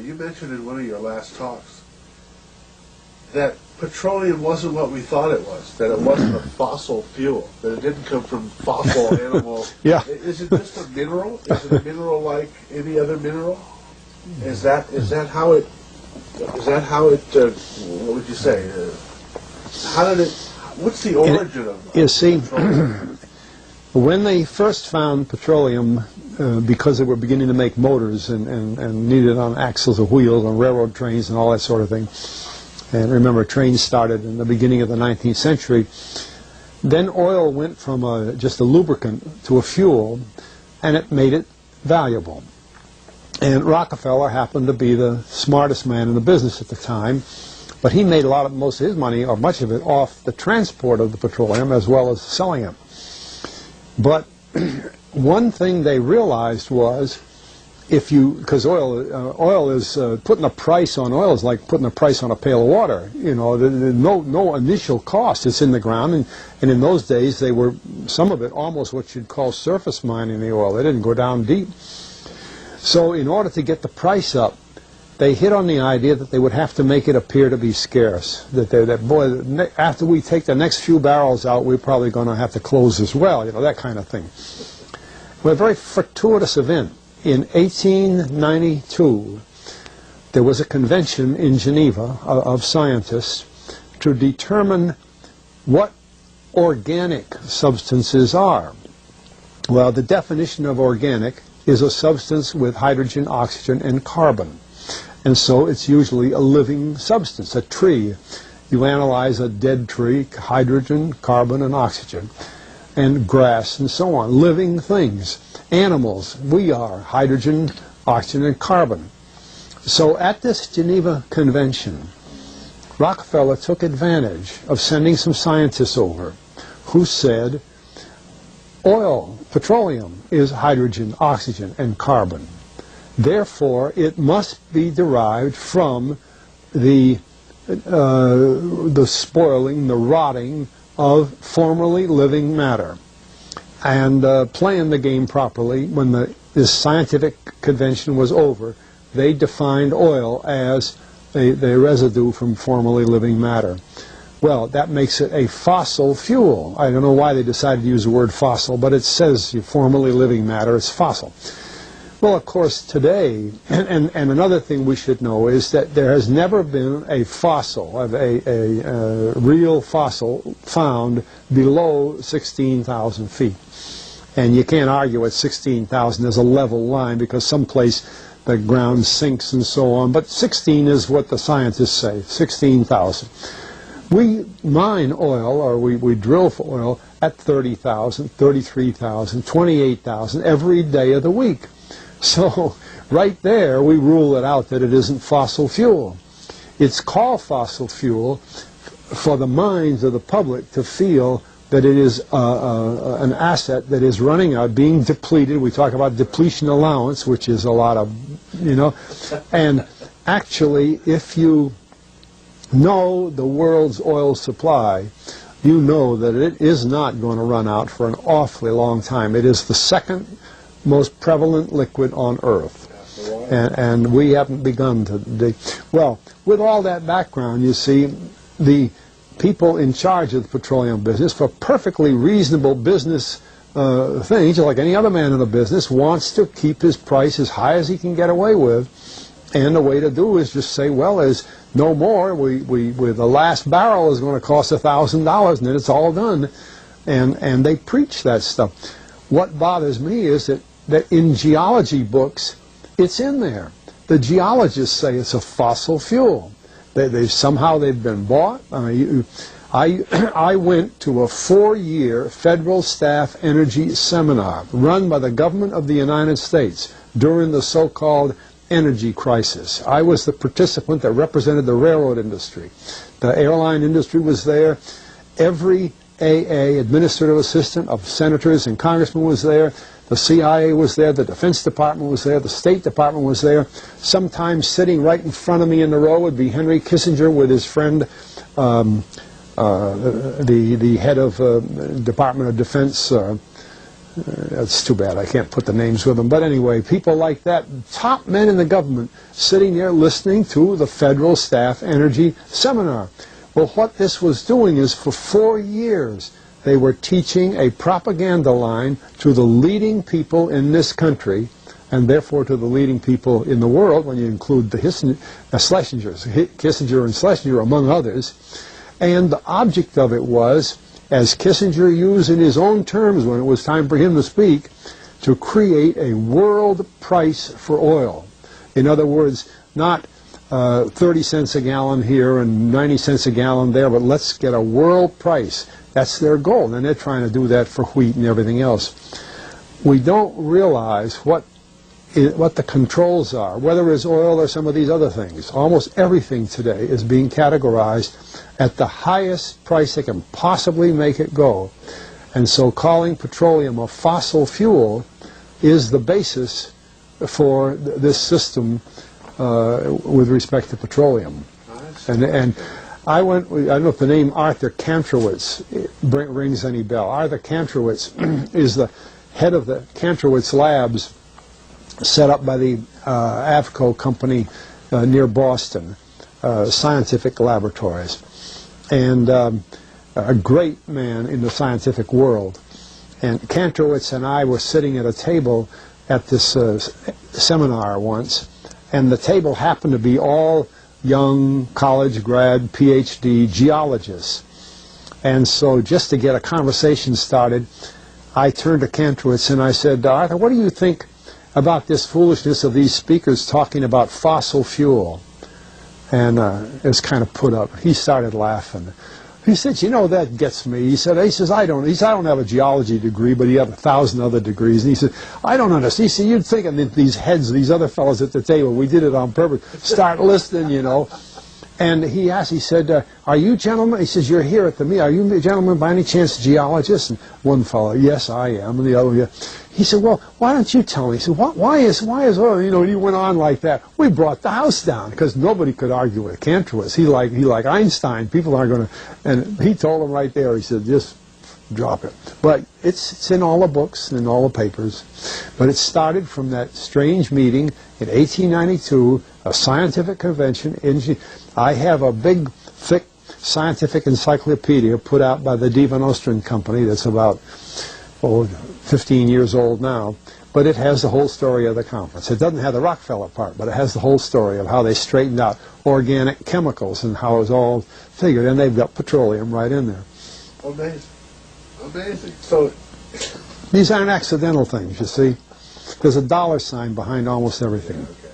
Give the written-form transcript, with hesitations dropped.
you mentioned in one of your last talks that petroleum wasn't what we thought it was, that it wasn't a fossil fuel, that it didn't come from fossil animals. Yeah. Is it just a mineral? Is it a mineral like any other mineral? Is that how it, what would you say, what's the origin of You see, petroleum? when they first found petroleum, because they were beginning to make motors and needed on axles of wheels on railroad trains and all that sort of thing, and remember, trains started in the beginning of the 19th century, then oil went from just a lubricant to a fuel, and it made it valuable. And Rockefeller happened to be the smartest man in the business at the time, but he made most of his money, or much of it, off the transport of the petroleum as well as selling it. But one thing they realized was, because oil is putting a price on oil is like putting a price on a pail of water. You know, there's no initial cost. It's in the ground, and in those days they were, some of it, almost what you'd call surface mining the oil. They didn't go down deep. So in order to get the price up, they hit on the idea that they would have to make it appear to be scarce. That boy, after we take the next few barrels out, we're probably going to have to close as well. You know, that kind of thing. Well, a very fortuitous event. In 1892, there was a convention in Geneva of scientists to determine what organic substances are. Well, the definition of organic is a substance with hydrogen, oxygen, and carbon. And so it's usually a living substance, a tree. You analyze a dead tree, hydrogen, carbon, and oxygen, and grass, and so on, living things. Animals, we are hydrogen, oxygen, and carbon. So at this Geneva Convention, Rockefeller took advantage of sending some scientists over who said, oil, petroleum, is hydrogen, oxygen, and carbon. Therefore, it must be derived from the spoiling, the rotting of formerly living matter. And playing the game properly, when this scientific convention was over, they defined oil as the residue from formerly living matter. Well, that makes it a fossil fuel. I don't know why they decided to use the word fossil, but it says formerly living matter is fossil. Well, of course, today, and another thing we should know is that there has never been a fossil, a real fossil, found below 16,000 feet. And you can't argue at 16,000 as a level line, because someplace the ground sinks and so on. But 16 is what the scientists say, 16,000. We mine oil, or we drill for oil, at 30,000, 33,000, 28,000 every day of the week. So right there we rule it out that it isn't fossil fuel. It's called fossil fuel for the minds of the public to feel that it is an asset that is running out, being depleted. We talk about depletion allowance, which is a lot of, you know. And actually, if you know the world's oil supply, you know that it is not going to run out for an awfully long time. It is the second most prevalent liquid on Earth. And we haven't begun to... Well, with all that background, you see, the people in charge of the petroleum business, for perfectly reasonable business things, like any other man in the business, wants to keep his price as high as he can get away with. And the way to do is just say, well, there's no more. The last barrel is going to cost $1,000, and then it's all done. And they preach that stuff. What bothers me is that in geology books, it's in there. The geologists say it's a fossil fuel. Somehow they've been bought. I went to a 4-year federal staff energy seminar run by the government of the United States during the so-called energy crisis. I was the participant that represented the railroad industry. The airline industry was there. Every AA, administrative assistant of senators and congressmen, was there. The CIA was there, the Defense Department was there, the State Department was there. Sometimes sitting right in front of me in the row would be Henry Kissinger with his friend, the head of Department of Defense, That's too bad I can't put the names with them. But anyway, people like that, top men in the government, sitting there listening to the Federal Staff Energy Seminar. Well, what this was doing is for 4 years, they were teaching a propaganda line to the leading people in this country, and therefore to the leading people in the world, when you include the Kissinger and Schlesinger, among others. And the object of it was, as Kissinger used in his own terms when it was time for him to speak, to create a world price for oil. In other words, not 30 cents a gallon here and 90 cents a gallon there, but let's get a world price. That's their goal, and they're trying to do that for wheat and everything else. We don't realize what the controls are, whether it's oil or some of these other things. Almost everything today is being categorized at the highest price they can possibly make it go. And so calling petroleum a fossil fuel is the basis for this system with respect to petroleum. And I don't know if the name Arthur Kantrowitz rings any bell. Arthur Kantrowitz is the head of the Kantrowitz Labs, set up by the Avco company near Boston, scientific laboratories, and a great man in the scientific world. And Kantrowitz and I were sitting at a table at this seminar once, and the table happened to be all young college grad, PhD geologists. And so just to get a conversation started, I turned to Kantrowitz and I said, Arthur, what do you think about this foolishness of these speakers talking about fossil fuel? And it was kind of put up. He started laughing. He said, you know, that gets me. He says, I don't have a geology degree, but he had 1,000 other degrees. And he said, I don't understand. He said, you'd think that these heads, these other fellows at the table, we did it on purpose, start listening, you know. And he asked, he said, are you gentlemen, he says, you're here at the meeting, are you gentlemen by any chance geologists? And one fellow, yes, I am. And the other, yeah. He said, well, why don't you tell me? He said, why is oil, you know, and he went on like that. We brought the house down because nobody could argue with Kantrowitz. He like Einstein. People aren't going to, and he told them right there, he said, just drop it. But it's in all the books and in all the papers. But it started from that strange meeting in 1892, a scientific convention. I have a big, thick scientific encyclopedia put out by the Divan Ostrand Company that's about 15 years old now, but it has the whole story of the conference. It doesn't have the Rockefeller part, but it has the whole story of how they straightened out organic chemicals and how it was all figured, and they've got petroleum right in there. Amazing. Amazing. So these aren't accidental things, you see. There's a dollar sign behind almost everything. Yeah, okay.